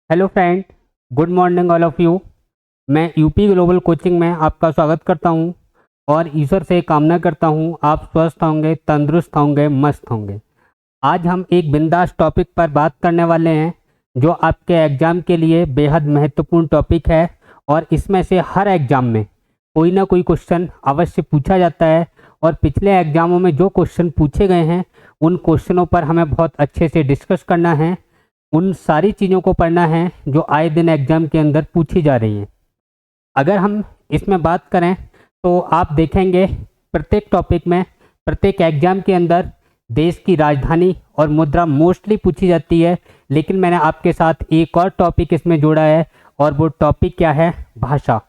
Hello friend, good morning all of you. मैं UP global coaching में आपका स्वागत करता हूं और ईश्वर से कामना करता हूं आप स्वस्थ होंगे, तंदुरुस्त होंगे, मस्त होंगे। आज हम एक बिंदास टॉपिक पर बात करने वाले हैं जो आपके एग्ज़ाम के लिए बेहद महत्वपूर्ण टॉपिक है और इसमें से हर एग्ज़ाम में कोई ना कोई क्वेश्चन अवश्य पूछा जाता है और पिछले एग्ज़ामों में जो क्वेश्चन पूछे गए हैं उन क्वेश्चनों पर हमें बहुत अच्छे से डिस्कस करना है। उन सारी चीज़ों को पढ़ना है जो आए दिन एग्ज़ाम के अंदर पूछी जा रही हैं। अगर हम इसमें बात करें तो आप देखेंगे प्रत्येक टॉपिक में, प्रत्येक एग्ज़ाम के अंदर देश की राजधानी और मुद्रा मोस्टली पूछी जाती है, लेकिन मैंने आपके साथ एक और टॉपिक इसमें जोड़ा है और वो टॉपिक क्या है? भाषा।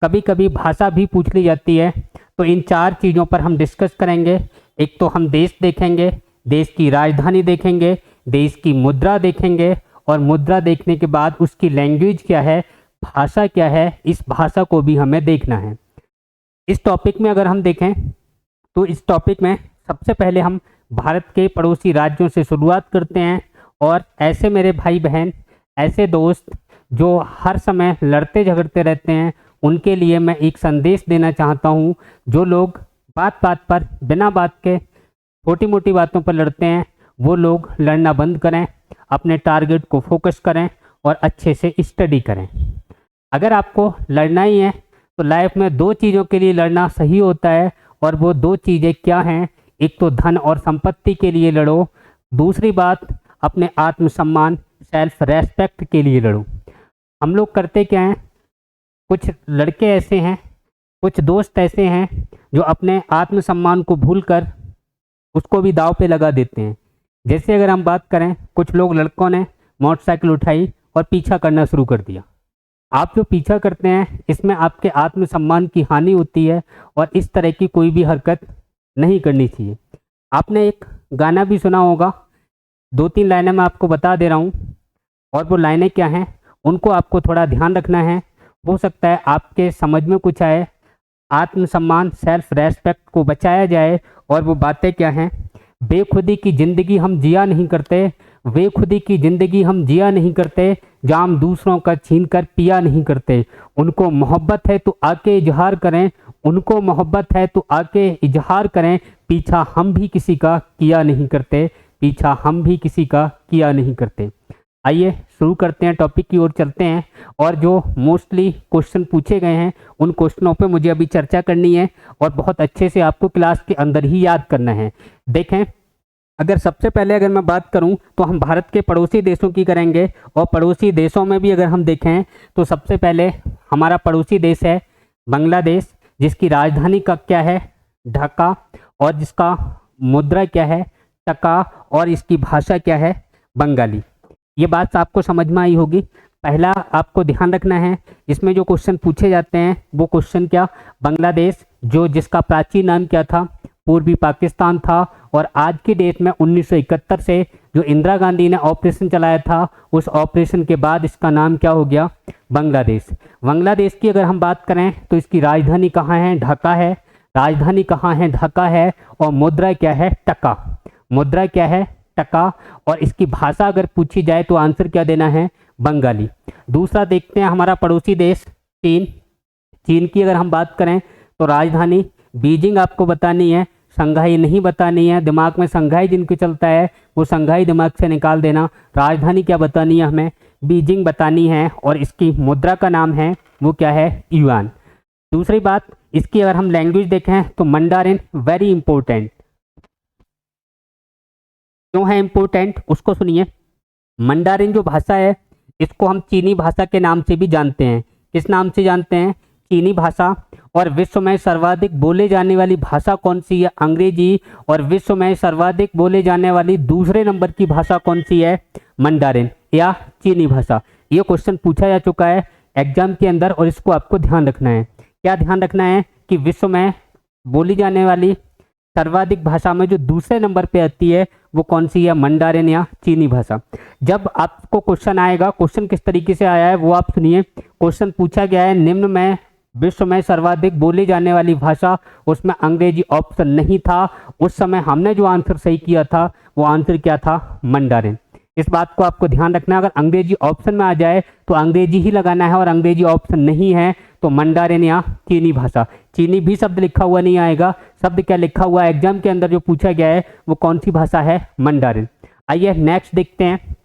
कभी कभी भाषा भी पूछ ली जाती है। तो इन चार चीज़ों पर हम डिस्कस करेंगे। एक तो हम देश देखेंगे, देश की राजधानी देखेंगे, देश की मुद्रा देखेंगे और मुद्रा देखने के बाद उसकी लैंग्वेज क्या है, भाषा क्या है, इस भाषा को भी हमें देखना है। इस टॉपिक में अगर हम देखें तो इस टॉपिक में सबसे पहले हम भारत के पड़ोसी राज्यों से शुरुआत करते हैं। और ऐसे मेरे भाई बहन, ऐसे दोस्त जो हर समय लड़ते झगड़ते रहते हैं, उनके लिए मैं एक संदेश देना चाहता हूँ। जो लोग बात बात पर, बिना बात के छोटी मोटी बातों पर लड़ते हैं, वो लोग लड़ना बंद करें, अपने टारगेट को फोकस करें और अच्छे से स्टडी करें। अगर आपको लड़ना ही है तो लाइफ में दो चीज़ों के लिए लड़ना सही होता है और वो दो चीज़ें क्या हैं? एक तो धन और संपत्ति के लिए लड़ो, दूसरी बात अपने आत्मसम्मान, सेल्फ रेस्पेक्ट के लिए लड़ो। हम लोग करते क्या हैं? कुछ लड़के ऐसे हैं, कुछ दोस्त ऐसे हैं जो अपने आत्मसम्मान को भूलकर उसको भी दांव पे लगा देते हैं। जैसे अगर हम बात करें, कुछ लोग लड़कों ने मोटरसाइकिल उठाई और पीछा करना शुरू कर दिया। आप जो पीछा करते हैं इसमें आपके आत्मसम्मान की हानि होती है और इस तरह की कोई भी हरकत नहीं करनी चाहिए। आपने एक गाना भी सुना होगा, दो तीन लाइनें मैं आपको बता दे रहा हूँ और वो लाइनें क्या हैं उनको आपको थोड़ा ध्यान रखना है। हो सकता है आपके समझ में कुछ आए। आत्मसम्मान, सेल्फ रेस्पेक्ट को बचाया जाए। और वो बातें क्या हैं? बेखुदी की ज़िंदगी हम जिया नहीं करते, बेखुदी की ज़िंदगी हम जिया नहीं करते, जाम दूसरों का छीन कर पिया नहीं करते। उनको मोहब्बत है तो आके इजहार करें, उनको मोहब्बत है तो आके इजहार करें। पीछा हम भी किसी का किया नहीं करते, पीछा हम भी किसी का किया नहीं करते। आइए शुरू करते हैं, टॉपिक की ओर चलते हैं। और जो मोस्टली क्वेश्चन पूछे गए हैं उन क्वेश्चनों पे मुझे अभी चर्चा करनी है और बहुत अच्छे से आपको क्लास के अंदर ही याद करना है। देखें, अगर सबसे पहले अगर मैं बात करूं तो हम भारत के पड़ोसी देशों की करेंगे और पड़ोसी देशों में भी अगर हम देखें तो सबसे पहले हमारा पड़ोसी देश है बांग्लादेश, जिसकी राजधानी का क्या है? ढाका, और जिसका मुद्रा क्या है? टका, और इसकी भाषा क्या है? बंगाली। ये बात आपको समझ में आई होगी। पहला आपको ध्यान रखना है, इसमें जो क्वेश्चन पूछे जाते हैं वो क्वेश्चन क्या? बांग्लादेश, जो जिसका प्राचीन नाम क्या था? पूर्वी पाकिस्तान था। और आज की डेट में 1971 से जो इंदिरा गांधी ने ऑपरेशन चलाया था, उस ऑपरेशन के बाद इसका नाम क्या हो गया? बांग्लादेश। बांग्लादेश की अगर हम बात करें तो इसकी राजधानी कहाँ है? ढाका है। राजधानी कहाँ है? ढाका है। और मुद्रा क्या है? टका। मुद्रा क्या है? टका। और इसकी भाषा अगर पूछी जाए तो आंसर क्या देना है? बंगाली। दूसरा देखते हैं हमारा पड़ोसी देश चीन। चीन की अगर हम बात करें तो राजधानी बीजिंग आपको बतानी है, शंघाई नहीं बतानी है। दिमाग में शंघाई जिनको चलता है वो शंघाई दिमाग से निकाल देना। राजधानी क्या बतानी है? हमें बीजिंग बतानी है। और इसकी मुद्रा का नाम है वो क्या है? युआन। दूसरी बात, इसकी अगर हम लैंग्वेज देखें तो मंडारिन वेरी इंपॉर्टेंट। क्यों है इंपॉर्टेंट उसको सुनिए। मंडारिन जो भाषा है इसको हम चीनी भाषा के नाम से भी जानते हैं। किस नाम से जानते हैं? चीनी भाषा। और विश्व में सर्वाधिक बोले जाने वाली भाषा कौन सी है? अंग्रेजी। और विश्व में सर्वाधिक बोले जाने वाली दूसरे नंबर की भाषा कौन सी है? मंडारिन या चीनी भाषा। ये क्वेश्चन पूछा जा चुका है एग्जाम के अंदर और इसको आपको ध्यान रखना है। क्या ध्यान रखना है? कि विश्व में बोली जाने वाली सर्वाधिक भाषा में जो दूसरे नंबर पे आती है वो कौन सी है? मंडारिन या चीनी भाषा। जब आपको क्वेश्चन आएगा, क्वेश्चन किस तरीके से आया है वो आप सुनिए। क्वेश्चन पूछा गया है निम्न में विश्व में सर्वाधिक बोली जाने वाली भाषा, उसमें अंग्रेजी ऑप्शन नहीं था। उस समय हमने जो आंसर सही किया था वो आंसर क्या था? मंडारिन। इस बात को आपको ध्यान रखना है। अगर अंग्रेजी ऑप्शन में आ जाए तो अंग्रेजी ही लगाना है, और अंग्रेजी ऑप्शन नहीं है तो मंडारिन या चीनी भाषा। चीनी भी शब्द लिखा हुआ नहीं आएगा, शब्द क्या लिखा हुआ है एग्जाम के अंदर जो पूछा गया है वो कौन सी भाषा है, मंडारिन। आइए नेक्स्ट देखते हैं।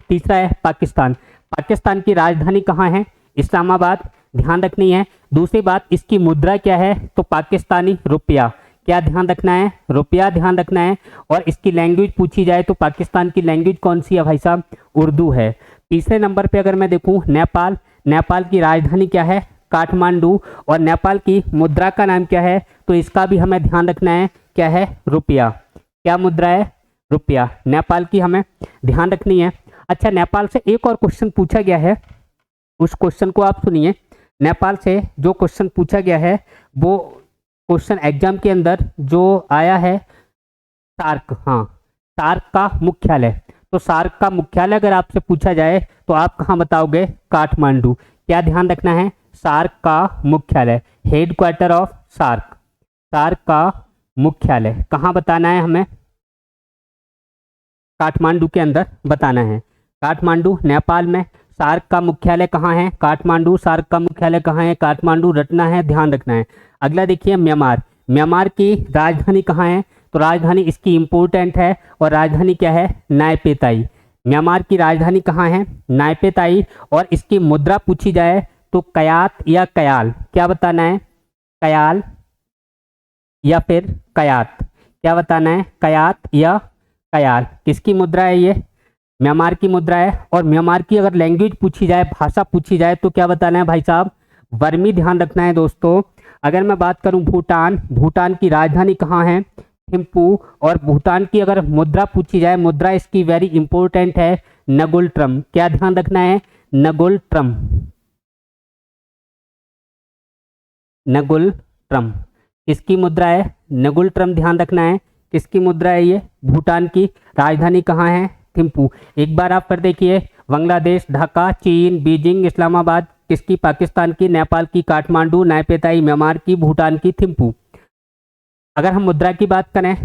तीसरा है पाकिस्तान। पाकिस्तान की राजधानी कहाँ है, इस्लामाबाद, ध्यान रखनी है। दूसरी बात, इसकी मुद्रा क्या है, तो पाकिस्तानी रुपया, क्या ध्यान रखना है, रुपया ध्यान रखना है। और इसकी लैंग्वेज पूछी जाए तो पाकिस्तान की लैंग्वेज कौन सी है भाई साहब, उर्दू है। तीसरे नंबर पे अगर मैं देखूं नेपाल, नेपाल की राजधानी क्या है, काठमांडू, और नेपाल की मुद्रा का नाम क्या है, तो इसका भी हमें ध्यान रखना है, क्या है, रुपया। क्या मुद्रा है, रुपया, नेपाल की हमें ध्यान रखनी है। अच्छा, नेपाल से एक और क्वेश्चन पूछा गया है, उस क्वेश्चन को आप सुनिए। नेपाल से जो क्वेश्चन पूछा गया है वो क्वेश्चन एग्जाम के अंदर जो आया है, सार्क, हाँ, सार्क का मुख्यालय। तो सार्क का मुख्यालय अगर आपसे पूछा जाए तो आप कहाँ बताओगे, काठमांडू। क्या ध्यान रखना है, सार्क का मुख्यालय, headquarter of SAARC, SAARC का मुख्यालय कहाँ बताना है हमें, काठमांडू के अंदर बताना है। काठमांडू नेपाल में, सार्क का मुख्यालय कहाँ है, काठमांडू, सार्क का मुख्यालय कहाँ है, काठमांडू, रटना है, ध्यान रखना है। अगला देखिए म्यांमार। म्यांमार की राजधानी कहाँ है, तो राजधानी इसकी इंपॉर्टेंट है, और राजधानी क्या है, नायपेताई। म्यांमार की राजधानी कहाँ है, नायपेताई। और इसकी मुद्रा पूछी जाए तो कयात या कयाल, क्या बताना है, कयाल या फिर कयात, क्या बताना है, कयात या कयाल। किसकी मुद्रा है ये, म्यांमार की मुद्रा है। और म्यांमार की अगर लैंग्वेज पूछी जाए, भाषा पूछी जाए तो क्या बताना है भाई साहब, बर्मी, ध्यान रखना है दोस्तों। अगर मैं बात करूं भूटान, भूटान की राजधानी कहाँ है, थिम्पू। और भूटान की अगर मुद्रा पूछी जाए, मुद्रा इसकी वेरी इंपॉर्टेंट है, नगुल ट्रम, क्या ध्यान रखना है, नगुल ट्रम, नगुल ट्रम। किसकी मुद्रा है, नगुल ट्रम, ध्यान रखना है, किसकी मुद्रा है ये, भूटान की। राजधानी कहाँ है, थिम्पू। एक बार आप फिर देखिए, बांग्लादेश ढाका, चीन बीजिंग, इस्लामाबाद किसकी, पाकिस्तान की, नेपाल की काठमांडू, नायपेताई म्यांमार की, भूटान की थिम्पू। अगर हम मुद्रा की बात करें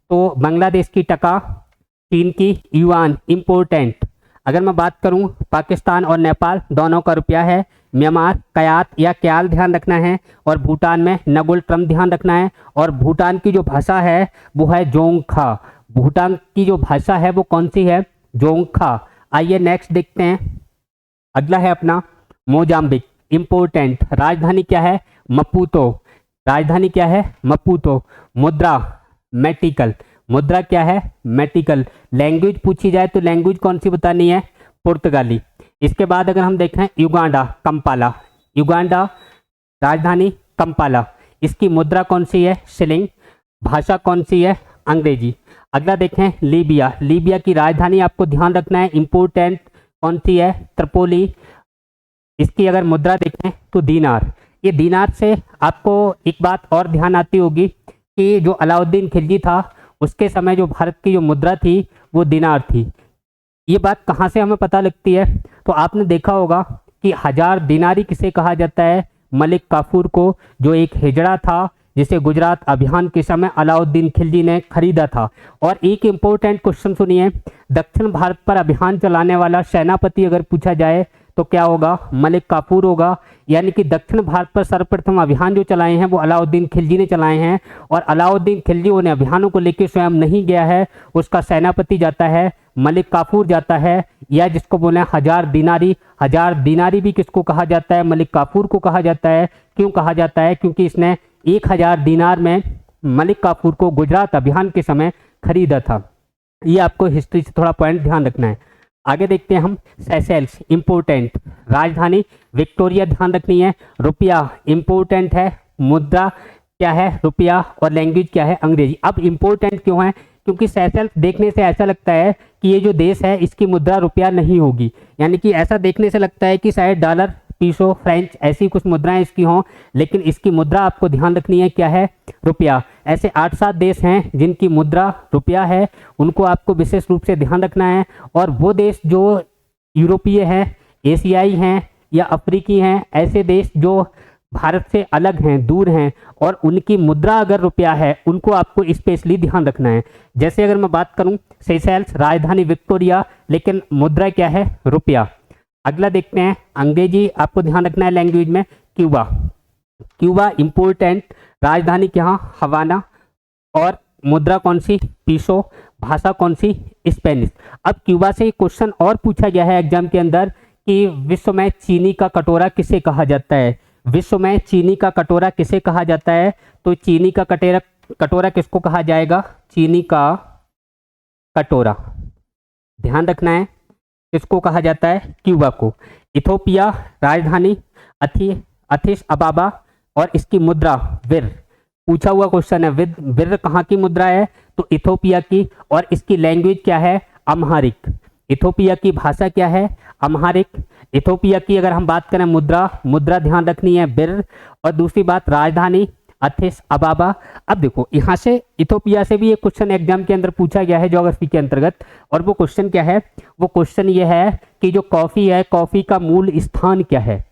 तो बांग्लादेश की टका, चीन की युआन, इम्पोर्टेंट। अगर मैं बात करूं पाकिस्तान और नेपाल दोनों का रुपया है, म्यांमार कयात या क्याल ध्यान रखना है, और भूटान में नगुल ट्रम ध्यान रखना है। और भूटान की जो भाषा है वो है जोंगखा, भूटान की जो भाषा है वो कौन सी है, जोंगखा। आइए नेक्स्ट देखते हैं। अगला है अपना मोजाम्बिक, इम्पोर्टेंट। राजधानी क्या है, मपूतो, राजधानी क्या है, मपूतो। मुद्रा मेटिकल, मुद्रा क्या है, मेटिकल। लैंग्वेज पूछी जाए तो लैंग्वेज कौन सी बतानी है, पुर्तगाली। इसके बाद अगर हम देखें युगांडा, कंपाला, युगांडा राजधानी कंपाला, इसकी मुद्रा कौन सी है, शिलिंग। भाषा कौन सी है, अंग्रेजी। अगला देखें लीबिया, लीबिया की राजधानी आपको ध्यान रखना है, इंपोर्टेंट, कौन सी है, त्रिपोली। इसकी अगर मुद्रा देखें तो दीनार। ये दीनार से आपको एक बात और ध्यान आती होगी कि जो अलाउद्दीन खिलजी था उसके समय जो भारत की जो मुद्रा थी वो दीनार थी। ये बात कहाँ से हमें पता लगती है, तो आपने देखा होगा कि 1000 दिनारी किसे कहा जाता है, मलिक काफूर को, जो एक हिजड़ा था जिसे गुजरात अभियान के समय अलाउद्दीन खिलजी ने खरीदा था। और एक इम्पोर्टेंट क्वेश्चन सुनिए, दक्षिण भारत पर अभियान चलाने वाला सेनापति अगर पूछा जाए तो क्या होगा, मलिक काफूर होगा। यानी कि दक्षिण भारत पर सर्वप्रथम अभियान जो चलाए हैं वो अलाउद्दीन खिलजी ने चलाए हैं, और अलाउद्दीन खिलजी उन अभियानों को लेकर स्वयं नहीं गया है, उसका सेनापति जाता है, मलिक काफूर जाता है, या जिसको बोले 1000 दिनारी। 1000 दिनारी भी किसको कहा जाता है, मलिक काफूर को कहा जाता है। क्यों कहा जाता है, क्योंकि इसने 1000 दिनार में मलिक काफूर को गुजरात अभियान के समय खरीदा था। ये आपको हिस्ट्री से थोड़ा पॉइंट ध्यान रखना है। आगे देखते हैं हम सेशेल्स, इंपोर्टेंट। राजधानी विक्टोरिया ध्यान रखनी है, रुपया इंपोर्टेंट है, मुद्रा क्या है, रुपया, और लैंग्वेज क्या है, अंग्रेजी। अब इंपोर्टेंट क्यों है, क्योंकि सेशेल्स देखने से ऐसा लगता है कि ये जो देश है इसकी मुद्रा रुपया नहीं होगी, यानी कि ऐसा देखने से लगता है कि शायद डॉलर, पीसो, फ्रेंच ऐसी कुछ मुद्राएं इसकी हों, लेकिन इसकी मुद्रा आपको ध्यान रखनी है क्या है, रुपया। ऐसे 8-7 देश हैं जिनकी मुद्रा रुपया है, उनको आपको विशेष रूप से ध्यान रखना है। और वो देश जो यूरोपीय हैं, एशियाई हैं या अफ्रीकी हैं, ऐसे देश जो भारत से अलग हैं, दूर हैं, और उनकी मुद्रा अगर रुपया है, उनको आपको स्पेशली ध्यान रखना है। जैसे अगर मैं बात करूं सेशेल्स, राजधानी विक्टोरिया, लेकिन मुद्रा क्या है, रुपया। अगला देखते हैं, अंग्रेजी आपको ध्यान रखना है लैंग्वेज में, क्यूबा। क्यूबा इंपोर्टेंट, राजधानी क्या, हवाना, और मुद्रा कौन सी, पीसो, भाषा कौन सी, स्पेनिश। अब क्यूबा से एक क्वेश्चन और पूछा गया है एग्जाम के अंदर कि विश्व में चीनी का कटोरा किसे कहा जाता है। विश्व में चीनी का कटोरा किसे कहा जाता है, तो चीनी का कटोरा किसको कहा जाएगा, चीनी का कटोरा, ध्यान रखना है, किसको कहा जाता है, क्यूबा को। इथोपिया, राजधानी अथिस अबाबा, और इसकी मुद्रा विर, पूछा हुआ क्वेश्चन है, विर कहाँ की मुद्रा है, तो इथोपिया की, और इसकी लैंग्वेज क्या है, अम्हारिक। इथोपिया की भाषा क्या है, अम्हारिक। इथोपिया की अगर हम बात करें मुद्रा ध्यान रखनी है बिर, और दूसरी बात राजधानी अथिस अबाबा। अब देखो यहाँ से इथोपिया से भी एक क्वेश्चन एग्जाम के अंदर पूछा गया है ज्योग्राफी के अंतर्गत, और वो क्वेश्चन क्या है, वो क्वेश्चन ये है कि जो कॉफी है, कॉफी का मूल स्थान क्या है,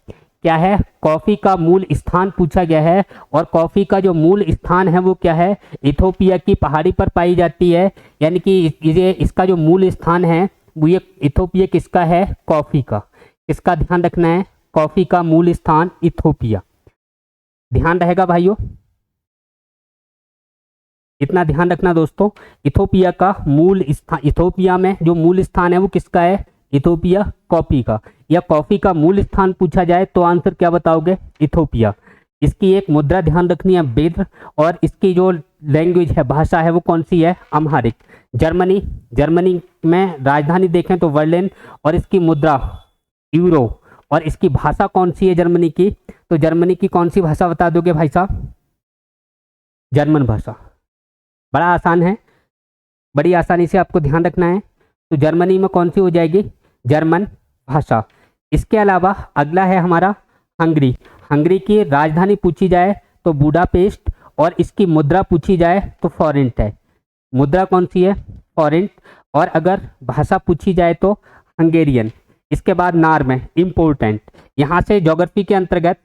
क्या है, कॉफी का मूल स्थान पूछा गया है, और कॉफी का जो मूल स्थान है वो क्या है, इथोपिया की पहाड़ी पर पाई जाती है। यानी कि ये इसका जो मूल स्थान है वो ये इथोपिया किसका है, कॉफी का। इसका ध्यान रखना है, कॉफी का मूल स्थान इथोपिया, ध्यान रहेगा भाइयों, इतना ध्यान रखना दोस्तों। इथोपिया का मूल स्थान, इथोपिया में जो मूल स्थान है वो किसका है, इथोपिया कॉफी का। या कॉफी का मूल स्थान पूछा जाए तो आंसर क्या बताओगे, इथोपिया। इसकी एक मुद्रा ध्यान रखनी है बिर, और इसकी जो लैंग्वेज है, भाषा है, वो कौन सी है, अम्हारिक। जर्मनी में राजधानी देखें तो बर्लिन, और इसकी मुद्रा यूरो, और इसकी भाषा कौन सी है जर्मनी की, तो जर्मनी की कौन सी भाषा बता दोगे भाई साहब, जर्मन भाषा। बड़ा आसान है, बड़ी आसानी से आपको ध्यान रखना है। तो जर्मनी में कौन सी हो जाएगी, जर्मन भाषा। इसके अलावा अगला है हमारा हंगरी। हंगरी की राजधानी पूछी जाए तो बुडापेस्ट, और इसकी मुद्रा पूछी जाए तो फॉरेंट है। मुद्रा कौन सी है, फॉरेंट, और अगर भाषा पूछी जाए तो हंगेरियन। इसके बाद नार्वे, इम्पोर्टेंट। यहाँ से ज्योग्राफी के अंतर्गत,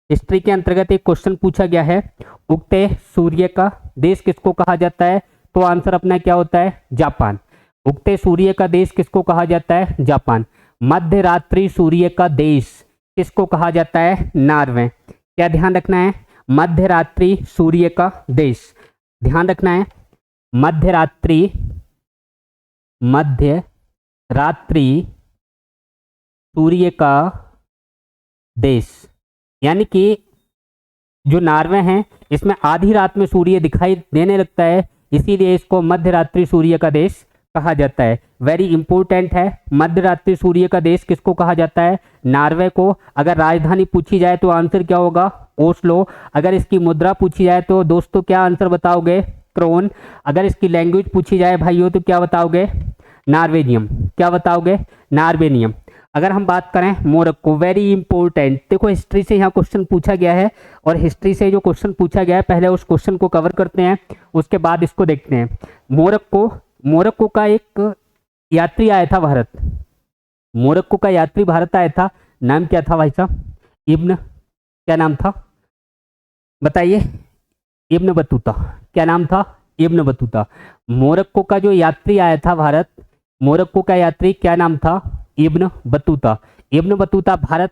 हिस्ट्री के अंतर्गत एक क्वेश्चन पूछा गया है, उगते सूर्य का देश किसको कहा जाता है, तो आंसर अपना क्या होता है, जापान। उगते सूर्य का देश किसको कहा जाता है, जापान। मध्य रात्रि सूर्य का देश किसको कहा जाता है, नॉर्वे। क्या ध्यान रखना है, मध्य रात्रि सूर्य का देश, ध्यान रखना है, मध्य रात्रि सूर्य का देश। यानी कि जो नॉर्वे हैं इसमें आधी रात में सूर्य दिखाई देने लगता है, इसीलिए इसको मध्य रात्रि सूर्य का देश कहा जाता है। वेरी इंपॉर्टेंट है, मध्य रात्रि सूर्य का देश किसको कहा जाता है, नॉर्वे को। अगर राजधानी पूछी जाए तो आंसर क्या होगा, ओस्लो। अगर इसकी मुद्रा पूछी जाए तो दोस्तों क्या आंसर बताओगे, क्रोन। अगर इसकी लैंग्वेज पूछी जाए भाइयों तो क्या बताओगे, नॉर्वेजियम। क्या बताओगे, नॉर्वेनियम। अगर हम बात करें मोरक्को, वेरी इंपॉर्टेंट। देखो हिस्ट्री से यहाँ क्वेश्चन पूछा गया है, और हिस्ट्री से जो क्वेश्चन पूछा गया है पहले उस क्वेश्चन को कवर करते हैं, उसके बाद इसको देखते हैं। मोरक्को का एक यात्री आया था भारत, मोरक्को का यात्री भारत आया था, नाम क्या था भाई साहब, इब्न, क्या नाम था बताइए, इब्न बतूता। क्या नाम था, इब्न बतूता। मोरक्को का जो यात्री आया था भारत, मोरक्को का यात्री क्या नाम था, Ibn Battuta. Ibn Battuta Bharat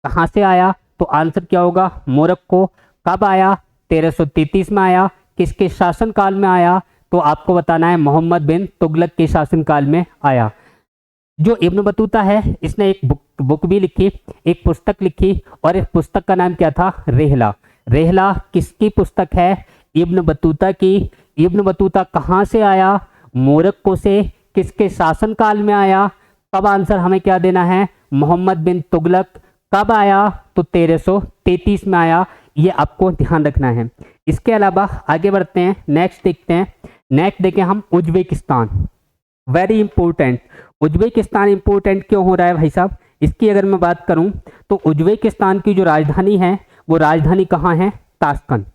कहाँ से आया, तो आंसर क्या होगा, मोरक्को। कब आया, 1333 में आया। किसके शासनकाल में आया, तो आपको बताना है मोहम्मद बिन तुगलक के शासनकाल में आया। जो इब्न बतूता है इसने एक बुक भी लिखी, एक पुस्तक लिखी, और इस पुस्तक का नाम क्या था, रेहला। रेहला किसकी पुस्तक है, इब्न बतूता की। इब्न बतूता कहाँ से आया, मोरक्को से। किसके शासनकाल में आया, तब आंसर हमें क्या देना है, मोहम्मद बिन तुगलक। कब आया, तो 1333 में आया। ये आपको ध्यान रखना है। इसके अलावा आगे बढ़ते हैं, नेक्स्ट देखते हैं। नेक्स्ट देखें हम Uzbekistan, very important. Uzbekistan important क्यों हो रहा है भाई साहब, इसकी अगर मैं बात करूं तो उज्बेकिस्तान की जो राजधानी है वो राजधानी कहाँ है, ताशकंद।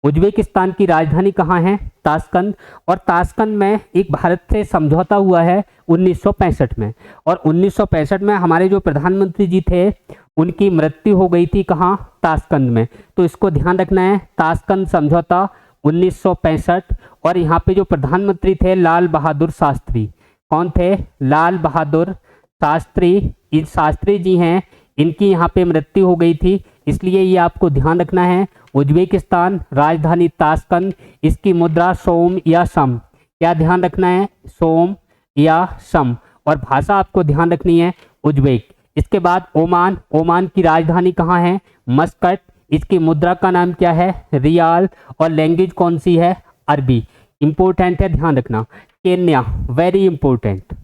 उज्बेकिस्तान की राजधानी कहाँ है? ताशकंद। और ताशकंद में एक भारत से समझौता हुआ है 1965 में, और 1965 में हमारे जो प्रधानमंत्री जी थे उनकी मृत्यु हो गई थी कहाँ? ताशकंद में। तो इसको ध्यान रखना है, ताशकंद समझौता 1965। और यहाँ पे जो प्रधानमंत्री थे लाल बहादुर शास्त्री। कौन थे? लाल बहादुर शास्त्री। इन शास्त्री जी हैं, इनकी यहाँ पे मृत्यु हो गई थी, इसलिए ये आपको ध्यान रखना है। उज्बेकिस्तान, राजधानी ताशकंद, इसकी मुद्रा सोम या सम। क्या ध्यान रखना है? सोम या सम। और भाषा आपको ध्यान रखनी है उज्बेक। इसके बाद ओमान। ओमान की राजधानी कहाँ है? मस्कट। इसकी मुद्रा का नाम क्या है? रियाल। और लैंग्वेज कौन सी है? अरबी। इंपॉर्टेंट है, ध्यान रखना। Kenya, very important.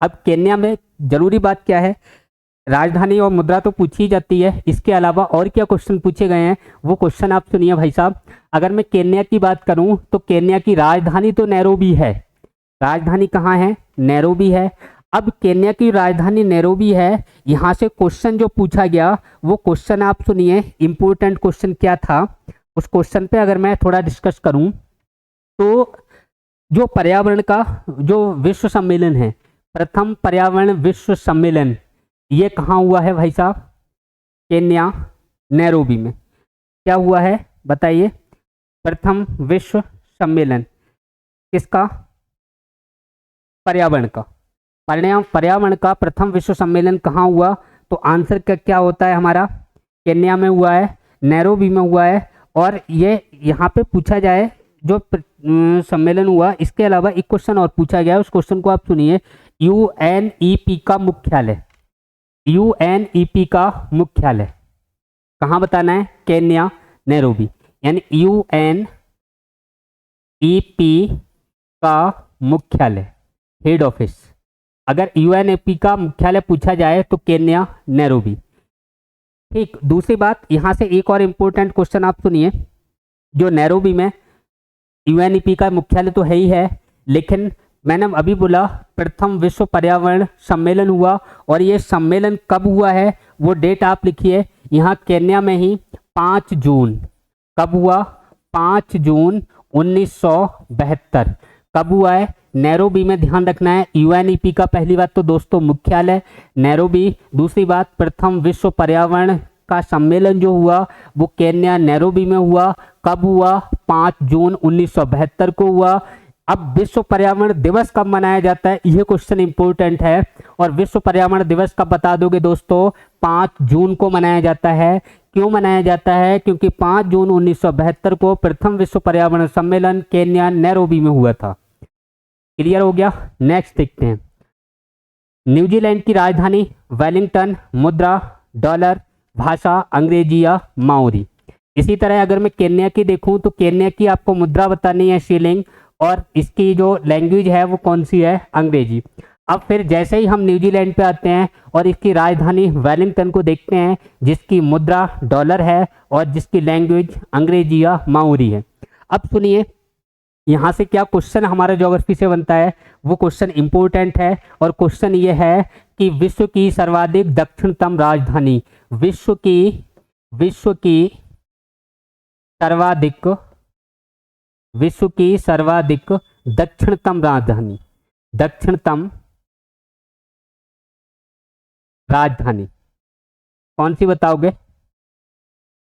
अब केन्या में जरूरी बात क्या है? राजधानी और मुद्रा तो पूछी जाती है, इसके अलावा और क्या क्वेश्चन पूछे गए हैं वो क्वेश्चन आप सुनिए भाई साहब। अगर मैं केन्या की बात करूं तो केन्या की राजधानी तो नैरोबी है। राजधानी कहाँ है? नैरोबी है। अब केन्या की राजधानी नैरोबी है, यहाँ से क्वेश्चन जो पूछा गया वो क्वेश्चन आप सुनिए। इंपॉर्टेंट क्वेश्चन क्या था उस क्वेश्चन पे अगर मैं थोड़ा डिस्कस करूं तो जो पर्यावरण का जो विश्व सम्मेलन है, प्रथम पर्यावरण विश्व सम्मेलन, ये कहाँ हुआ है भाई साहब? केन्या, नैरोबी में। क्या हुआ है बताइए? प्रथम विश्व सम्मेलन किसका? पर्यावरण का। पर्यावरण का प्रथम विश्व सम्मेलन कहाँ हुआ? तो आंसर क्या होता है हमारा? केन्या में हुआ है, नैरोबी में हुआ है। और ये यहाँ पे पूछा जाए जो सम्मेलन हुआ, इसके अलावा एक क्वेश्चन और पूछा गया, उस क्वेश्चन को आप सुनिए। यूएनईपी का मुख्यालय, यूएनईपी का मुख्यालय कहाँ बताना है? Kenya, Nairobi. यानी यूएनईपी का मुख्यालय, हेड ऑफिस। अगर यूएनईपी का मुख्यालय पूछा जाए तो केन्या, नैरोबी। ठीक। दूसरी बात, यहाँ से एक और इम्पोर्टेंट क्वेश्चन आप सुनिए। जो नैरोबी में यूएनईपी का मुख्यालय तो है ही है, लेकिन मैंने अभी बोला प्रथम विश्व पर्यावरण सम्मेलन हुआ, और ये सम्मेलन कब हुआ है वो डेट आप लिखिए यहाँ केन्या में ही, 5 जून। कब हुआ? 5 जून 1972। कब हुआ है? नैरोबी में। ध्यान रखना है यूएनईपी का पहली बात तो दोस्तों मुख्यालय नैरोबी। दूसरी बात, प्रथम विश्व पर्यावरण का सम्मेलन जो हुआ वो केन्या, नैरोबी में हुआ। कब हुआ? 5 जून 1972 को हुआ। अब विश्व पर्यावरण दिवस कब मनाया जाता है, यह क्वेश्चन इंपॉर्टेंट है। और विश्व पर्यावरण दिवस कब बता दोगे दोस्तों? 5 जून को मनाया जाता है। क्यों मनाया जाता है? क्योंकि 5 जून 1972 को प्रथम विश्व पर्यावरण सम्मेलन केन्या, नैरोबी में हुआ था। क्लियर हो गया? नेक्स्ट देखते हैं। न्यूजीलैंड की राजधानी वेलिंगटन, मुद्रा डॉलर, भाषा अंग्रेजी या माओरी। इसी तरह अगर मैं केन्या की देखूं तो केन्या की आपको मुद्रा बतानी है शिलिंग, और इसकी जो लैंग्वेज है वो कौन सी है? अंग्रेजी। अब फिर जैसे ही हम न्यूजीलैंड पे आते हैं और इसकी राजधानी वेलिंगटन को देखते हैं, जिसकी मुद्रा डॉलर है और जिसकी लैंग्वेज अंग्रेजी या माओरी है। अब सुनिए यहाँ से क्या क्वेश्चन हमारा ज्योग्राफी से बनता है, वो क्वेश्चन इंपॉर्टेंट है। और क्वेश्चन ये है कि विश्व की सर्वाधिक दक्षिणतम राजधानी, विश्व की सर्वाधिक दक्षिणतम राजधानी कौन सी बताओगे?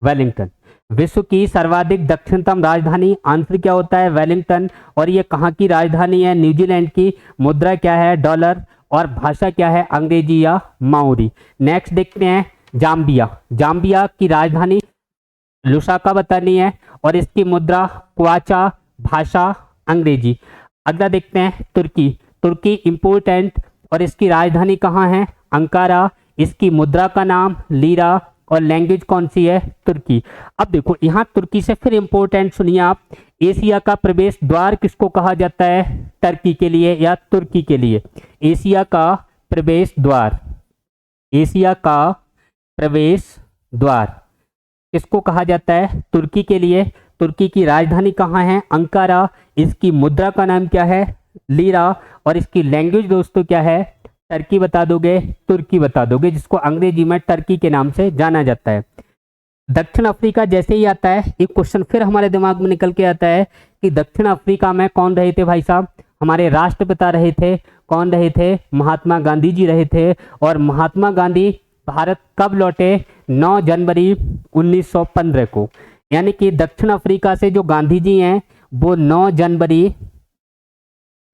वेलिंगटन। विश्व की सर्वाधिक दक्षिणतम राजधानी, आंसर क्या होता है? वेलिंगटन। और ये कहाँ की राजधानी है? न्यूजीलैंड की। मुद्रा क्या है? डॉलर। और भाषा क्या है? अंग्रेजी या माओरी। नेक्स्ट देखते हैं जाम्बिया। जाम्बिया की राजधानी लुसाका बतानी है, और इसकी मुद्रा क्वाचा, भाषा अंग्रेजी। अगला देखते हैं तुर्की। तुर्की इंपोर्टेंट, और इसकी राजधानी कहाँ है? अंकारा। इसकी मुद्रा का नाम लीरा, और लैंग्वेज कौन सी है? तुर्की। अब देखो यहाँ तुर्की से फिर इंपोर्टेंट सुनिए आप, एशिया का प्रवेश द्वार किसको कहा जाता है? टर्की के लिए या तुर्की के लिए? एशिया का प्रवेश द्वार, एशिया का प्रवेश द्वार किसको कहा जाता है? तुर्की के लिए। तुर्की की राजधानी कहाँ है? अंकारा। इसकी मुद्रा का नाम क्या है? लीरा। और इसकी लैंग्वेज दोस्तों क्या है? टर्की बता दोगे, तुर्की बता दोगे, जिसको अंग्रेजी में टर्की के नाम से जाना जाता है। दक्षिण अफ्रीका जैसे ही आता है एक क्वेश्चन फिर हमारे दिमाग में निकल के आता है कि दक्षिण अफ्रीका में कौन रहे थे भाई साहब, हमारे राष्ट्रपिता रहे थे। कौन रहे थे? महात्मा गांधी जी रहे थे। और महात्मा गांधी भारत कब लौटे? 9 जनवरी 1915 को। यानी कि दक्षिण अफ्रीका से जो गांधी जी हैं वो 9 जनवरी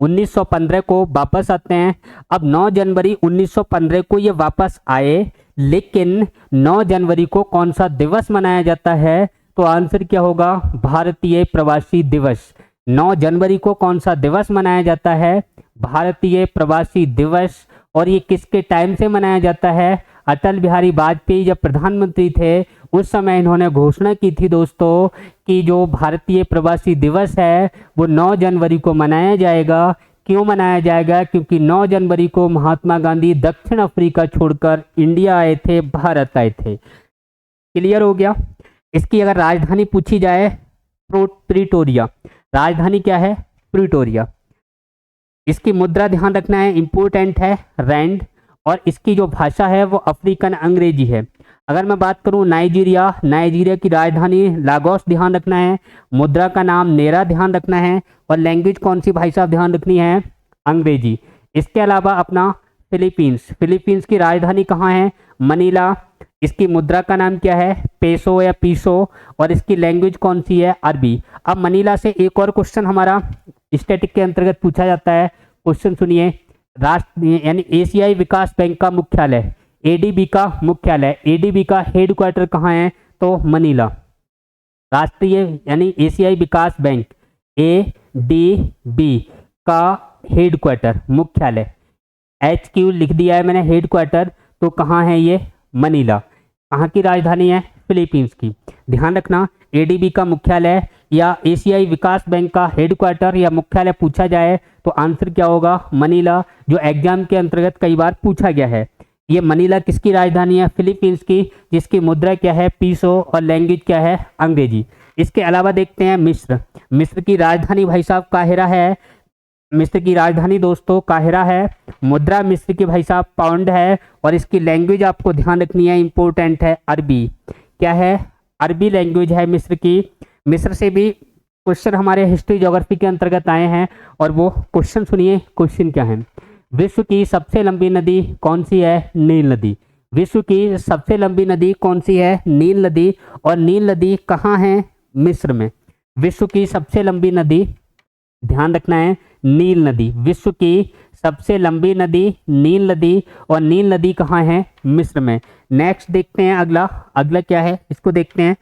1915 को वापस आते हैं। अब 9 जनवरी 1915 को ये वापस आए, लेकिन 9 जनवरी को कौन सा दिवस मनाया जाता है? तो आंसर क्या होगा? भारतीय प्रवासी दिवस। 9 जनवरी को कौन सा दिवस मनाया जाता है? भारतीय प्रवासी दिवस। और ये किसके टाइम से मनाया जाता है? अटल बिहारी वाजपेयी जब प्रधानमंत्री थे उस समय इन्होंने घोषणा की थी दोस्तों कि जो भारतीय प्रवासी दिवस है वो 9 जनवरी को मनाया जाएगा। क्यों मनाया जाएगा? क्योंकि 9 जनवरी को महात्मा गांधी दक्षिण अफ्रीका छोड़कर इंडिया आए थे, भारत आए थे। क्लियर हो गया? इसकी अगर राजधानी पूछी जाए, प्रिटोरिया। राजधानी क्या है? प्रिटोरिया। इसकी मुद्रा ध्यान रखना है, इंपॉर्टेंट है, रैंड। और इसकी जो भाषा है वो अफ्रीकन अंग्रेजी है। अगर मैं बात करूं नाइजीरिया, नाइजीरिया की राजधानी लागोस ध्यान रखना है। मुद्रा का नाम नेरा ध्यान रखना है। और लैंग्वेज कौन सी भाई साहब ध्यान रखनी है? अंग्रेजी। इसके अलावा अपना फिलीपींस, फिलीपींस की राजधानी कहाँ है? मनीला। इसकी मुद्रा का नाम क्या है? पेसो या पीसो। और इसकी लैंग्वेज कौन सी है? अरबी। अब मनीला से एक और क्वेश्चन हमारा स्टैटिक के अंतर्गत पूछा जाता है। क्वेश्चन सुनिए, राष्ट्र यानी एशियाई विकास बैंक का मुख्यालय, एडीबी का मुख्यालय, एडीबी का हेडक्वार्टर कहाँ है? तो मनीला। राष्ट्रीय यानी एशियाई विकास बैंक एडीबी का हेडक्वार्टर, मुख्यालय, HQ लिख दिया है मैंने, हेडक्वार्टर तो कहाँ है ये? मनीला। कहाँ की राजधानी है? फिलीपींस की। ध्यान रखना, एडीबी का मुख्यालय या एशियाई विकास बैंक का हेडक्वार्टर या मुख्यालय पूछा जाए तो आंसर क्या होगा? मनीला, जो एग्जाम के अंतर्गत कई बार पूछा गया है। ये मनीला किसकी राजधानी है? फिलीपींस की, जिसकी मुद्रा क्या है? पीसो। और लैंग्वेज क्या है? अंग्रेजी। इसके अलावा देखते हैं मिस्र। मिस्र की राजधानी भाई साहब काहिरा है। मिस्र की राजधानी दोस्तों काहिरा है। मुद्रा मिस्र की भाई साहब पाउंड है। और इसकी लैंग्वेज आपको ध्यान रखनी है, इंपॉर्टेंट है, अरबी। क्या है? अरबी लैंग्वेज है मिस्र की। मिस्र से भी क्वेश्चन हमारे हिस्ट्री ज्योग्राफी के अंतर्गत आए हैं। और वो क्वेश्चन सुनिए, क्वेश्चन क्या है? विश्व की सबसे लंबी नदी कौन सी है? नील नदी। विश्व की सबसे लंबी नदी कौन सी है? नील नदी। और नील नदी कहाँ है? मिस्र में। विश्व की सबसे लंबी नदी, ध्यान रखना है, नील नदी। विश्व की सबसे लंबी नदी नील नदी। और नील नदी कहाँ है? मिस्र में। नेक्स्ट देखते हैं, अगला अगला क्या है इसको देखते हैं।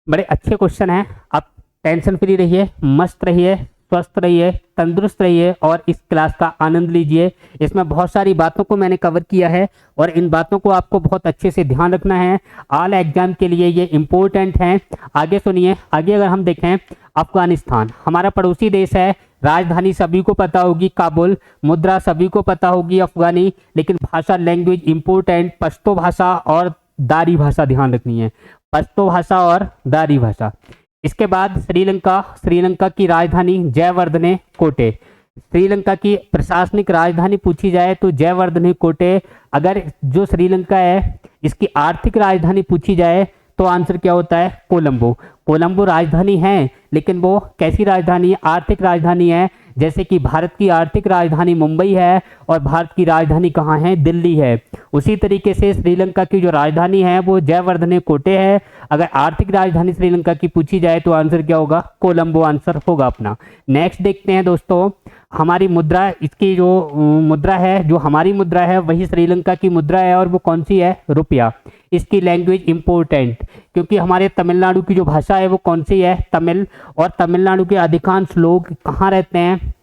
बड़े अच्छे क्वेश्चन हैं। आप टेंशन फ्री रहिए, मस्त रहिए, स्वस्थ रहिए, तंदुरुस्त रहिए और इस क्लास का आनंद लीजिए। इसमें बहुत सारी बातों को मैंने कवर किया है और इन बातों को आपको बहुत अच्छे से ध्यान रखना है। ऑल एग्जाम के लिए ये इम्पोर्टेंट है। आगे सुनिए, आगे अगर हम देखें, अफगानिस्तान हमारा पड़ोसी देश है। राजधानी सभी को पता होगी काबुल, मुद्रा सभी को पता होगी अफगानी, लेकिन भाषा लैंग्वेज इंपॉर्टेंट, पश्तो भाषा और दारी भाषा ध्यान रखनी है, पश्तो भाषा और दारी भाषा। इसके बाद श्रीलंका, श्रीलंका की राजधानी जयवर्धने कोटे। श्रीलंका की प्रशासनिक राजधानी पूछी जाए तो जयवर्धने कोटे। अगर जो श्रीलंका है इसकी आर्थिक राजधानी पूछी जाए तो आंसर क्या होता है? कोलंबो। कोलंबो राजधानी है, लेकिन वो कैसी राजधानी है? आर्थिक राजधानी है। जैसे कि भारत की आर्थिक राजधानी मुंबई है और भारत की राजधानी कहाँ है? दिल्ली है। उसी तरीके से श्रीलंका की जो राजधानी है वो जयवर्धने कोटे है। अगर आर्थिक राजधानी श्रीलंका की पूछी जाए तो आंसर क्या होगा? कोलंबो आंसर होगा अपना। नेक्स्ट देखते हैं दोस्तों, हमारी मुद्रा, इसकी जो मुद्रा है, जो हमारी मुद्रा है वही श्रीलंका की मुद्रा है और वो कौन सी है? रुपया। इसकी लैंग्वेज इंपॉर्टेंट, क्योंकि हमारे तमिलनाडु की जो भाषा है वो कौन सी है? तमिल। और तमिलनाडु के अधिकांश लोग कहाँ रहते हैं?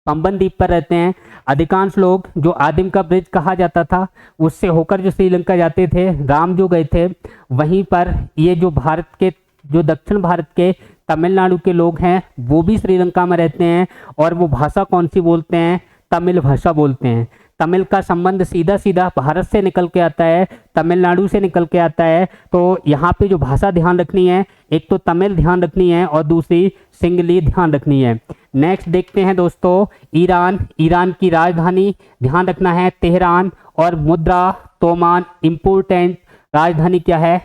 पंबन द्वीप पर रहते हैं। अधिकांश लोग, जो आदिम का ब्रिज कहा जाता था उससे होकर जो श्रीलंका जाते थे, राम जो गए थे वहीं पर, ये जो भारत के, जो दक्षिण भारत के तमिलनाडु के लोग हैं वो भी श्रीलंका में रहते हैं और वो भाषा कौन सी बोलते हैं? तमिल भाषा बोलते हैं। तमिल का संबंध सीधा सीधा भारत से निकल के आता है, तमिलनाडु से निकल के आता है। तो यहाँ पे जो भाषा ध्यान रखनी है, एक तो तमिल ध्यान रखनी है और दूसरी सिंगली ध्यान रखनी है। नेक्स्ट देखते हैं दोस्तों, ईरान। ईरान की राजधानी ध्यान रखना है तेहरान और मुद्रा तोमान। इंपोर्टेंट, राजधानी क्या है?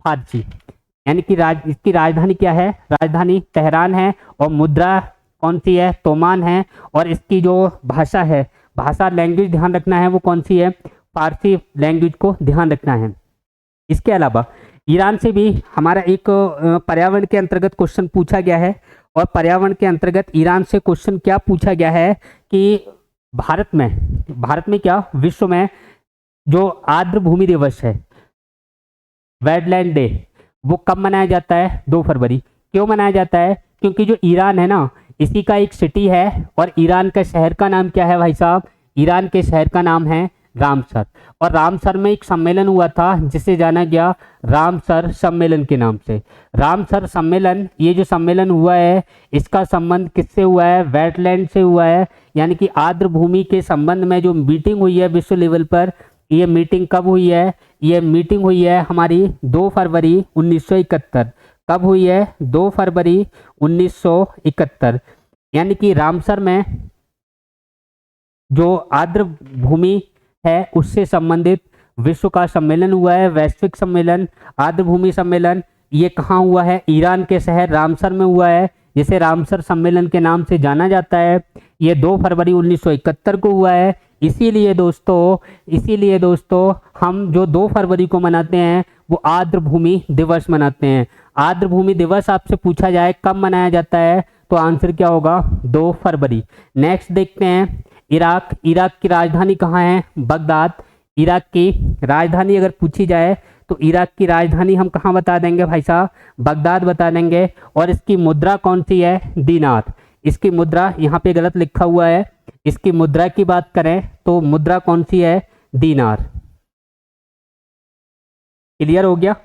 फारसी। यानी कि इसकी राजधानी क्या है, राजधानी तेहरान है, और मुद्रा कौन सी है, तोमान है, और इसकी जो भाषा है, भाषा लैंग्वेज ध्यान रखना है वो कौन सी है, फारसी लैंग्वेज को ध्यान रखना है। इसके अलावा ईरान से भी हमारा एक पर्यावरण के अंतर्गत क्वेश्चन पूछा गया है, और पर्यावरण के अंतर्गत ईरान से क्वेश्चन क्या पूछा गया है कि भारत में क्या, विश्व में जो आर्द्र भूमि दिवस है, वेटलैंड डे, वो कब मनाया जाता है, 2 फरवरी। क्यों मनाया जाता है, क्योंकि जो ईरान है ना, इसी का एक सिटी है, और ईरान के शहर का नाम क्या है भाई साहब, ईरान के शहर का नाम है रामसर। और रामसर में एक सम्मेलन हुआ था जिसे जाना गया रामसर सम्मेलन के नाम से। रामसर सम्मेलन, ये जो सम्मेलन हुआ है, इसका संबंध किससे हुआ है, वेटलैंड से हुआ है। यानी कि आर्द्र भूमि के संबंध में जो मीटिंग हुई है विश्व लेवल पर, ये मीटिंग कब हुई है, ये मीटिंग हुई है हमारी 2 फरवरी 1971। कब हुई है, 2 फरवरी 1971। यानी कि रामसर में जो आर्द्र भूमि है उससे संबंधित विश्व का सम्मेलन हुआ है, वैश्विक सम्मेलन, आर्द्र भूमि सम्मेलन। ये कहाँ हुआ है, ईरान के शहर रामसर में हुआ है, जिसे रामसर सम्मेलन के नाम से जाना जाता है। ये 2 फरवरी 1971 को हुआ है। इसीलिए दोस्तों हम जो 2 फरवरी को मनाते हैं वो आर्द्र भूमि दिवस मनाते हैं। आर्द्र भूमि दिवस आपसे पूछा जाए कब मनाया जाता है, तो आंसर क्या होगा, 2 फरवरी। नेक्स्ट देखते हैं इराक। इराक की राजधानी कहाँ है, बगदाद। इराक की राजधानी अगर पूछी जाए तो इराक की राजधानी हम कहाँ बता देंगे भाई साहब, बगदाद बता देंगे। और इसकी मुद्रा कौन सी है, दीनार। इसकी मुद्रा यहाँ पे गलत लिखा हुआ है, इसकी मुद्रा की बात करें तो मुद्रा कौन सी है, दीनार। क्लियर हो गया।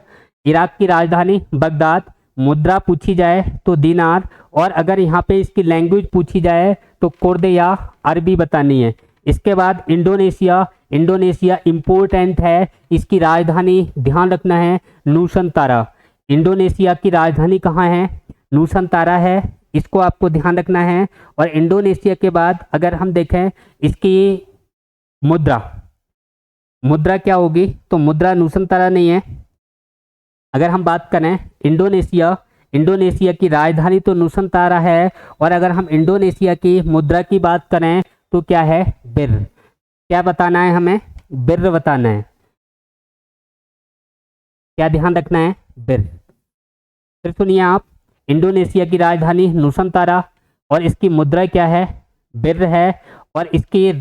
इराक की राजधानी बगदाद, मुद्रा पूछी जाए तो दीनार, और अगर यहाँ पे इसकी लैंग्वेज पूछी जाए तो कुर्द या अरबी बतानी है। इसके बाद इंडोनेशिया। इंडोनेशिया इम्पोर्टेंट है, इसकी राजधानी ध्यान रखना है नूसंतारा। इंडोनेशिया की राजधानी कहाँ है, नूसंतारा है, इसको आपको ध्यान रखना है। और इंडोनेशिया के बाद अगर हम देखें इसकी मुद्रा क्या होगी, तो मुद्रा नूसंतारा नहीं है। अगर हम बात करें इंडोनेशिया की राजधानी तो नूसंतारा है, और अगर हम इंडोनेशिया की मुद्रा की बात करें तो क्या है, बिर। क्या बताना है हमें, बिर बताना है। क्या ध्यान रखना है, बिर। फिर सुनिए आप, इंडोनेशिया की राजधानी नूसंतारा, और इसकी मुद्रा क्या है, बिर है, और इसकी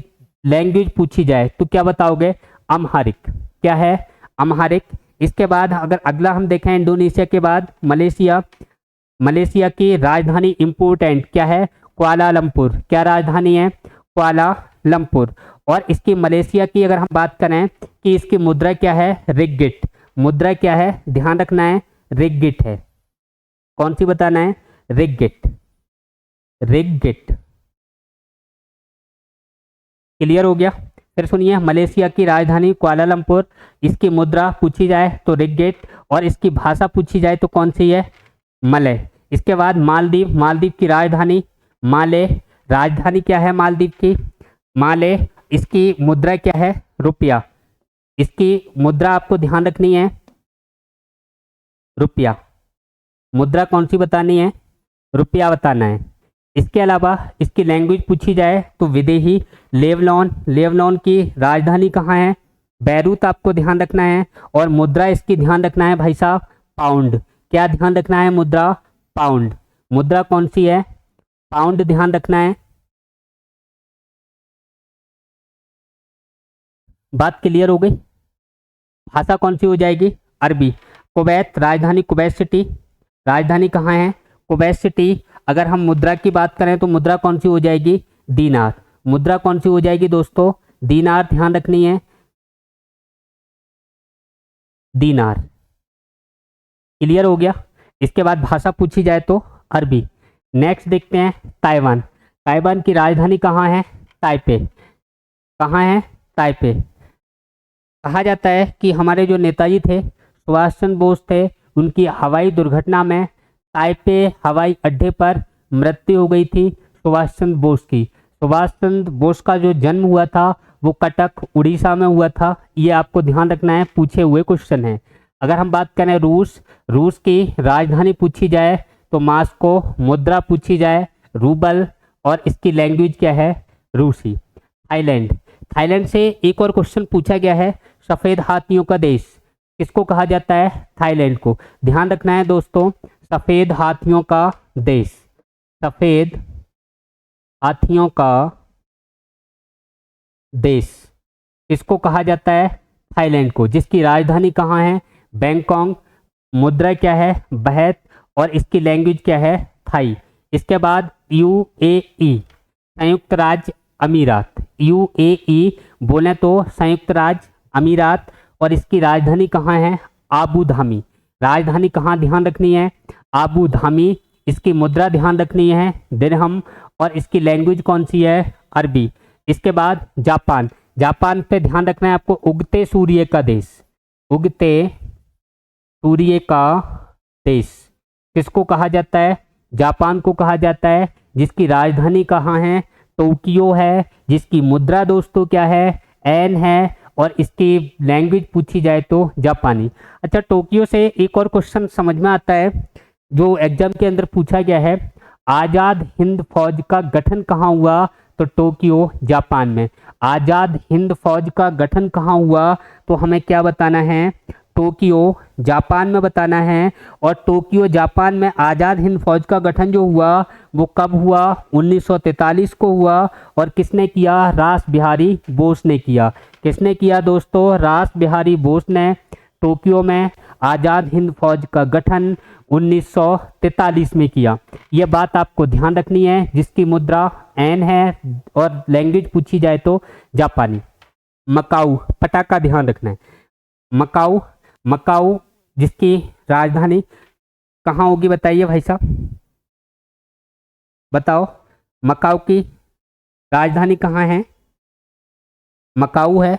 लैंग्वेज पूछी जाए तो क्या बताओगे, अम्हारिक। क्या है, अम्हारिक। इसके बाद अगर अगला हम देखें इंडोनेशिया के बाद मलेशिया की राजधानी इम्पोर्टेंट क्या है, कुआलालंपुर। क्या राजधानी है, कुआलालंपुर। और इसकी मलेशिया की अगर हम बात करें कि इसकी मुद्रा क्या है, रिग्गिट। मुद्रा क्या है, ध्यान रखना है, रिग्गिट है। कौन सी बताना है, रिग्गिट। क्लियर हो गया। फिर सुनिए, मलेशिया की राजधानी कुआलालंपुर, इसकी मुद्रा पूछी जाए तो रिग्गिट, और इसकी भाषा पूछी जाए तो कौन सी है, मलय। इसके बाद मालदीव की राजधानी माले। राजधानी क्या है मालदीव की, माले। इसकी मुद्रा क्या है, रुपया। इसकी मुद्रा आपको ध्यान रखनी है, रुपया। मुद्रा कौन सी बतानी है, रुपया बताना है। इसके अलावा इसकी लैंग्वेज पूछी जाए तो विदेही। लेबनान की राजधानी कहाँ है, बैरूत आपको ध्यान रखना है। और मुद्रा इसकी ध्यान रखना है भाई साहब, पाउंड। क्या ध्यान रखना है, मुद्रा, पाउंड। मुद्रा कौन सी है, पाउंड ध्यान रखना है। बात क्लियर हो गई। भाषा कौन सी हो जाएगी, अरबी। कुवैत, राजधानी कुवैत सिटी। राजधानी कहाँ है, कुवैत सिटी। अगर हम मुद्रा की बात करें तो मुद्रा कौन सी हो जाएगी, दीनार। मुद्रा कौन सी हो जाएगी दोस्तों, दीनार ध्यान रखनी है, दीनार। क्लियर हो गया। इसके बाद भाषा पूछी जाए तो अरबी। नेक्स्ट देखते हैं ताइवान की राजधानी कहाँ है, ताइपे। कहाँ है, ताइपे। कहा जाता है कि हमारे जो नेताजी थे सुभाष चंद्र बोस थे, उनकी हवाई दुर्घटना में ताइपे हवाई अड्डे पर मृत्यु हो गई थी सुभाष चंद्र बोस की। सुभाष चंद्र बोस का जो जन्म हुआ था वो कटक उड़ीसा में हुआ था। ये आपको ध्यान रखना है, पूछे हुए क्वेश्चन है। अगर हम बात करें रूस, रूस की राजधानी पूछी जाए तो मास्को, मुद्रा पूछी जाए रूबल, और इसकी लैंग्वेज क्या है, रूसी। थाईलैंड, थाईलैंड से एक और क्वेश्चन पूछा गया है, सफ़ेद हाथियों का देश किसको कहा जाता है, थाईलैंड को। ध्यान रखना है दोस्तों, सफ़ेद हाथियों का देश, सफ़ेद हाथियों का देश किसको कहा जाता है, थाईलैंड को, जिसकी राजधानी कहाँ है, बैंकॉक, मुद्रा क्या है, बहत, और इसकी लैंग्वेज क्या है, थाई। इसके बाद यूएई, संयुक्त राज्य अमीरात, यूएई बोले तो संयुक्त राज्य अमीरात, और इसकी राजधानी कहाँ है, आबू धाबी। राजधानी कहाँ ध्यान रखनी है, आबू धाबी। इसकी मुद्रा ध्यान रखनी है दिरहम, और इसकी लैंग्वेज कौन सी है, अरबी। इसके बाद जापान, जापान पे ध्यान रखना है आपको, उगते सूर्य का देश, उगते सूर्य का देश किसको कहा जाता है, जापान को कहा जाता है, जिसकी राजधानी कहाँ है, टोक्यो है, जिसकी मुद्रा दोस्तों क्या है, एन है, और इसकी लैंग्वेज पूछी जाए तो जापानी। अच्छा, टोक्यो से एक और क्वेश्चन समझ में आता है जो एग्जाम के अंदर पूछा गया है, आज़ाद हिंद फौज का गठन कहाँ हुआ, तो टोक्यो जापान में। आज़ाद हिंद फौज का गठन कहाँ हुआ, तो हमें क्या बताना है, टोक्यो जापान में बताना है। और टोक्यो जापान में आज़ाद हिंद फौज का गठन जो हुआ वो कब हुआ, 1943 को हुआ। और किसने किया, रास बिहारी बोस ने किया। किसने किया दोस्तों, रास बिहारी बोस ने टोक्यो में आज़ाद हिंद फौज का गठन 1943 में किया। यह बात आपको ध्यान रखनी है, जिसकी मुद्रा एन है और लैंग्वेज पूछी जाए तो जापानी। मकाऊ, पटाखा ध्यान रखना है, मकाऊ, मकाऊ जिसकी राजधानी कहाँ होगी, बताइए भाई साहब, बताओ, मकाऊ की राजधानी कहाँ है, मकाऊ है,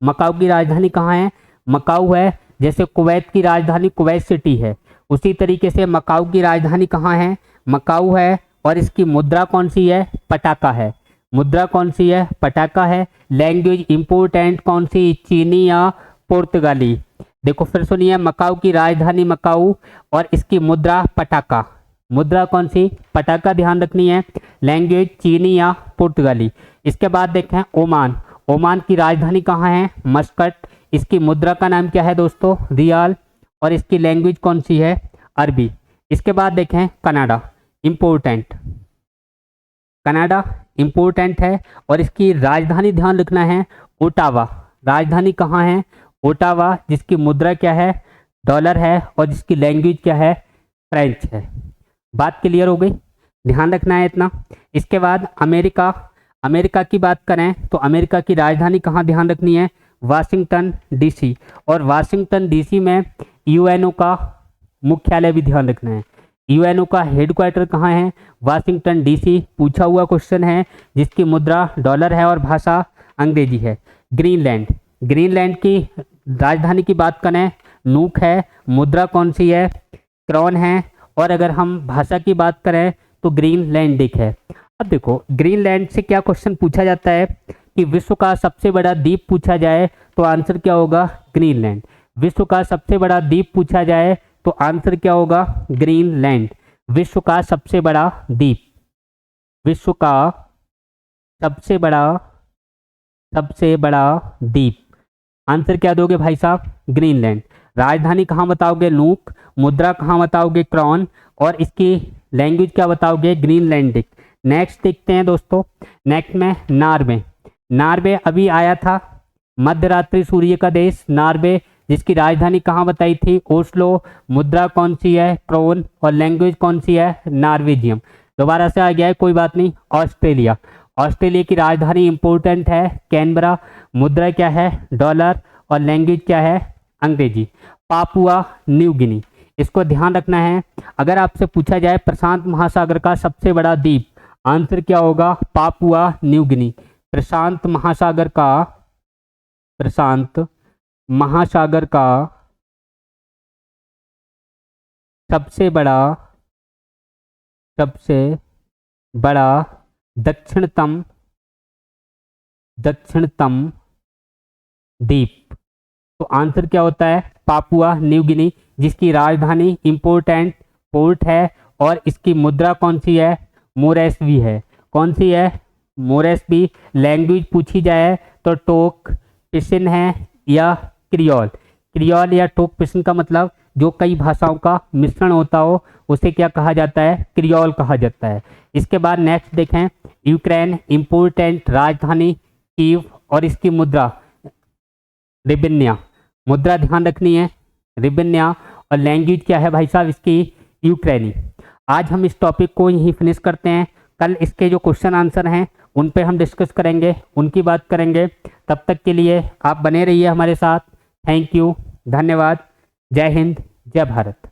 मकाऊ की राजधानी कहाँ है, मकाऊ है। जैसे कुवैत की राजधानी कुवैत सिटी है, उसी तरीके से मकाऊ की राजधानी कहाँ है, मकाऊ है। और इसकी मुद्रा कौन सी है, पटाखा है, मुद्रा कौन सी है, पटाखा है। लैंग्वेज इंपोर्टेंट कौन सी, चीनी या पुर्तगाली। देखो फिर सुनिए, मकाऊ की राजधानी मकाऊ और इसकी मुद्रा पटाखा, मुद्रा कौन सी, पटाखा ध्यान रखनी है। लैंग्वेज चीनी या पुर्तगाली। इसके बाद देखें ओमान, ओमान की राजधानी कहाँ है, मस्कट। इसकी मुद्रा का नाम क्या है दोस्तों, रियाल, और इसकी लैंग्वेज कौन सी है, अरबी। इसके बाद देखें कनाडा, इम्पोर्टेंट, कनाडा इम्पोर्टेंट है और इसकी राजधानी ध्यान रखना है ओटावा। राजधानी कहाँ है, ओटावा, जिसकी मुद्रा क्या है, डॉलर है, और जिसकी लैंग्वेज क्या है, फ्रेंच है। बात क्लियर हो गई, ध्यान रखना है इतना। इसके बाद अमेरिका, अमेरिका की बात करें तो अमेरिका की राजधानी कहाँ ध्यान रखनी है, वाशिंगटन डीसी। और वाशिंगटन डीसी में यूएनओ का मुख्यालय भी ध्यान रखना है। यूएनओ का हेडक्वार्टर कहाँ है, वाशिंगटन डीसी। पूछा हुआ क्वेश्चन है, जिसकी मुद्रा डॉलर है और भाषा अंग्रेजी है। ग्रीनलैंड, ग्रीनलैंड की राजधानी की बात करें नूक है, मुद्रा कौन सी है, क्रॉन है। और अगर हम भाषा की बात करें तो ग्रीनलैंडिक है। अब देखो ग्रीनलैंड से क्या क्वेश्चन पूछा जाता है कि विश्व का सबसे बड़ा द्वीप पूछा जाए तो आंसर क्या होगा, ग्रीनलैंड। विश्व का सबसे बड़ा द्वीप पूछा जाए तो आंसर क्या होगा, ग्रीनलैंड। विश्व का सबसे बड़ा द्वीप, विश्व का सबसे बड़ा द्वीप, आंसर क्या दोगे भाई साहब, ग्रीनलैंड। राजधानी कहाँ बताओगे, नूक। मुद्रा कहाँ बताओगे, क्रॉन। और इसकी लैंग्वेज क्या बताओगे, ग्रीनलैंडिक। नेक्स्ट देखते हैं दोस्तों, नेक्स्ट में नार्वे। नार्वे अभी आया था, मध्यरात्रि सूर्य का देश नार्वे, जिसकी राजधानी कहाँ बताई थी, ओस्लो। मुद्रा कौन सी है, क्रोन। और लैंग्वेज कौन सी है, नॉर्वेजियम। दोबारा से आ गया है, कोई बात नहीं। ऑस्ट्रेलिया, ऑस्ट्रेलिया की राजधानी इंपोर्टेंट है, कैनबरा। मुद्रा क्या है, डॉलर। और लैंग्वेज क्या है, अंग्रेजी। पापुआ न्यू गिनी, इसको ध्यान रखना है। अगर आपसे पूछा जाए प्रशांत महासागर का सबसे बड़ा द्वीप, आंसर क्या होगा, पापुआ न्यू गिनी। प्रशांत महासागर का, प्रशांत महासागर का सबसे बड़ा दक्षिणतम द्वीप तो आंसर क्या होता है, पापुआ न्यू गिनी, जिसकी राजधानी इम्पोर्टेंट पोर्ट है और इसकी मुद्रा कौन सी है, मोरेस्बी है। कौन सी है, मोरेस्बी। लैंग्वेज पूछी जाए तो टोक पिसिन है या क्रियोल। क्रियोल या टोक पिसिन का मतलब जो कई भाषाओं का मिश्रण होता हो उसे क्या कहा जाता है, क्रियोल कहा जाता है। इसके बाद नेक्स्ट देखें, यूक्रेन इम्पोर्टेंट राजधानी कीव और इसकी मुद्रा रिबिन्या। मुद्रा ध्यान रखनी है, रिबिन्या। और लैंग्वेज क्या है भाई साहब इसकी, यूक्रेनी। आज हम इस टॉपिक को यहीं फिनिश करते हैं। कल इसके जो क्वेश्चन आंसर हैं उन पे हम डिस्कस करेंगे, उनकी बात करेंगे। तब तक के लिए आप बने रहिए हमारे साथ। थैंक यू, धन्यवाद। जय हिंद, जय भारत।